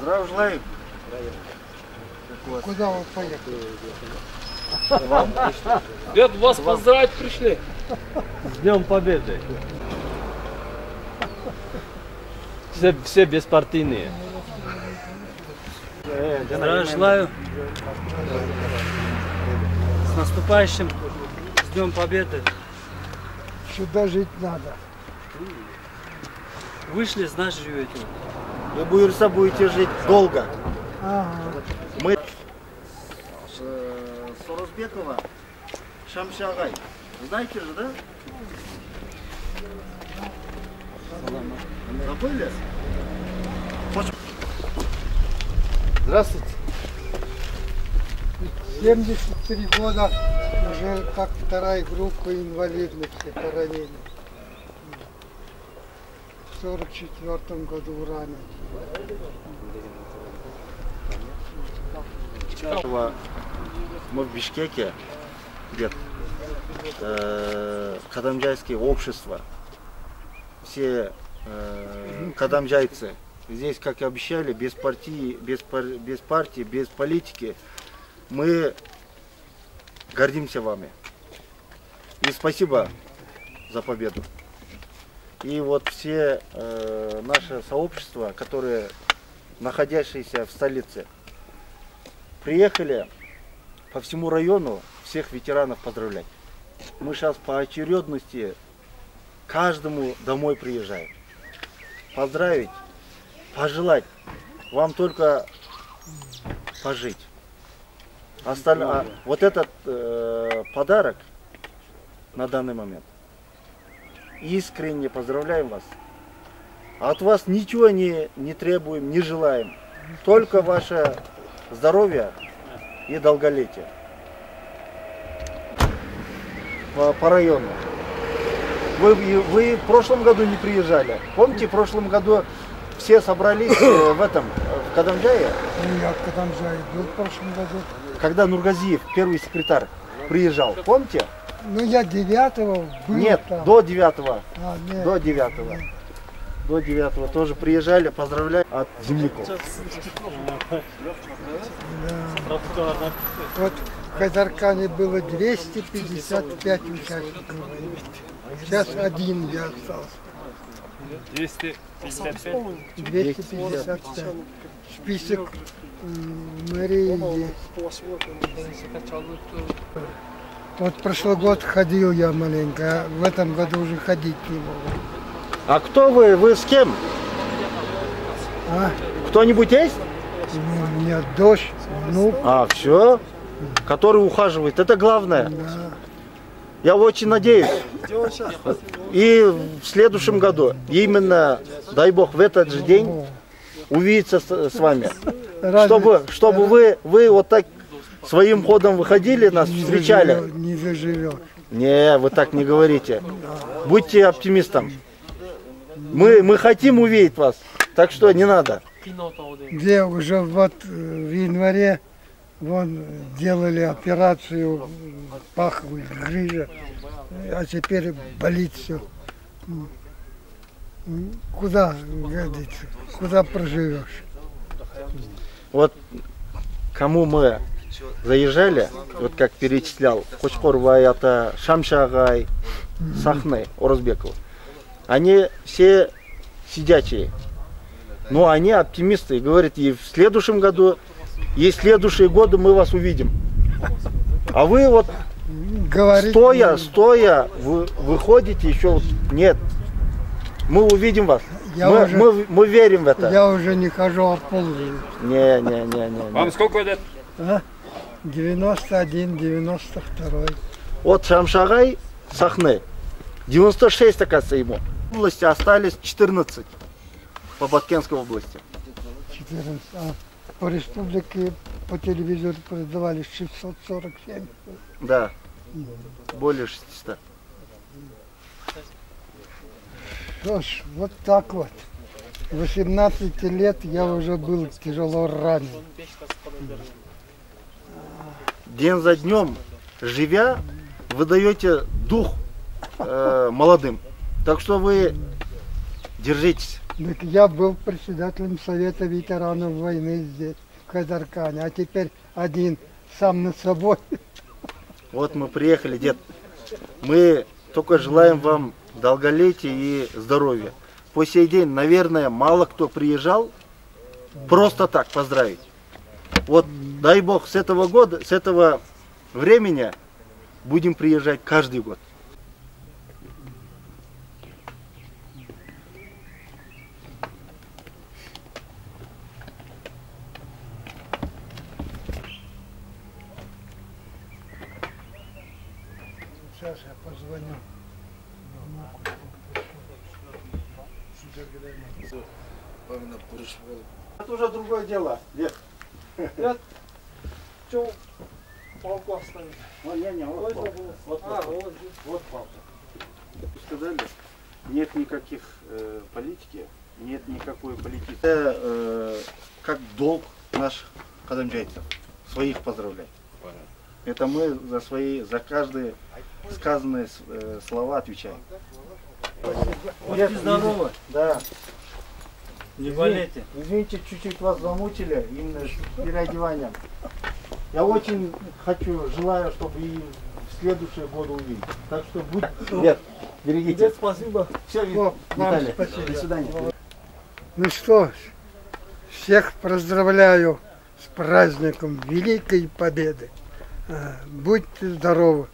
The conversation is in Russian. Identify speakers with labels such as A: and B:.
A: Здравия желаю.
B: Куда вы поехали?
C: Дед, вас поздравить пришли.
D: С Днем Победы. Все беспартийные.
E: Здравия желаю. С наступающим, с Днем Победы.
B: Сюда жить надо.
E: Вышли, значит живете.
A: Вы, Буйырса, будете жить долго.
B: Ага.
A: Мы Соросбекова, Шамшагай. Знаете же, да? Забыли?
D: Здравствуйте.
B: 73 года уже как вторая группа инвалидности по ранению. В 44 году ранен.
A: Мы в Бишкеке, где кадамджайские общества, все кадамджайцы, здесь, как и обещали, без партии, без политики, мы гордимся вами. И спасибо за победу. И вот все наши сообщества, которые находящиеся в столице, приехали по всему району всех ветеранов поздравлять. Мы сейчас по очередности каждому домой приезжаем. Поздравить, пожелать вам только пожить. Вот этот подарок на данный момент. Искренне поздравляем вас. От вас ничего не требуем, не желаем. Только ваше здоровье и долголетие. По району. Вы в прошлом году не приезжали. Помните, в прошлом году все собрались в Кадамджае?
B: Я в Кадамджае был в прошлом году.
A: Когда Нургазиев, первый секретарь, приезжал. Помните?
B: Ну я 9-го был.
A: Нет,
B: там.
A: до 9-го.
B: Нет.
A: До 9-го. До 9-го тоже приезжали, поздравляю от земляков.
B: Да. Вот в Казаркане было 255 участников. Сейчас один я остался.
C: 255.
B: 255. Список мэрии есть. Вот прошлый год ходил я маленько, а в этом году уже ходить не могу.
A: А кто вы? Вы с кем?
B: А?
A: Кто-нибудь есть?
B: У меня дождь, внук.
A: А, все. Который ухаживает. Это главное.
B: Да.
A: Я очень надеюсь. И в следующем году, именно, дай бог, в этот же день увидеться с вами. Чтобы вы вот так своим ходом выходили, нас встречали.
B: Не заживешь.
A: Не, вы так не говорите. Будьте оптимистом. Мы хотим увидеть вас, так что не надо.
B: Где уже вот в январе вон делали операцию паховой грыжа, а теперь болит все. Куда годится? Куда проживешь?
A: Вот кому мы заезжали, вот как перечислял, Хочпорвай, это Шамшагай, Сахны, Орозбеков. Они все сидячие. Но они оптимисты и говорят, и в следующем году, и в следующие годы мы вас увидим. А вы вот
B: Говорить
A: стоя, вы выходите еще, нет. Мы увидим вас. Мы верим в это.
B: Я уже не хожу, а ползаю.
A: Не.
C: Вам сколько лет?
B: 91, 92.
A: Вот Шамшагай, Сахны, 96, оказывается, ему. В области остались 14 по Баткенской области.
B: 14. А по республике по телевизору передавали 647.
A: Да, более 600.
B: Что ж, вот так вот. 18 лет я уже был тяжело ранен.
A: День за днем, живя, вы даете дух молодым. Так что вы держитесь.
B: Так я был председателем Совета ветеранов войны здесь, в Кайдаркане, а теперь один, сам над собой.
A: Вот мы приехали, дед. Мы только желаем вам долголетия и здоровья. По сей день, наверное, мало кто приезжал просто так поздравить. Вот, дай Бог, с этого года, с этого времени будем приезжать каждый год.
B: Сейчас я позвоню.
A: Это уже другое дело, дед.
C: Че палку оставить?
A: Вот палка. Вот палка. Сказали, нет никаких политики, нет никакой политики. Это как долг наш кадамджайцев, своих поздравлять. Это мы за каждые сказанные слова отвечаем.
E: Будьте здоровы,
A: Да.
E: не болейте.
A: Извините, чуть-чуть вас замучили именно с переодеванием. Я очень желаю, чтобы и в следующие годы увидеть. Так что Дед, берегите.
C: Дед, спасибо.
A: Все,
B: О, вам
A: Виталий,
B: спасибо.
A: до свидания.
B: Ну что ж, всех поздравляю с праздником Великой Победы. Будьте здоровы.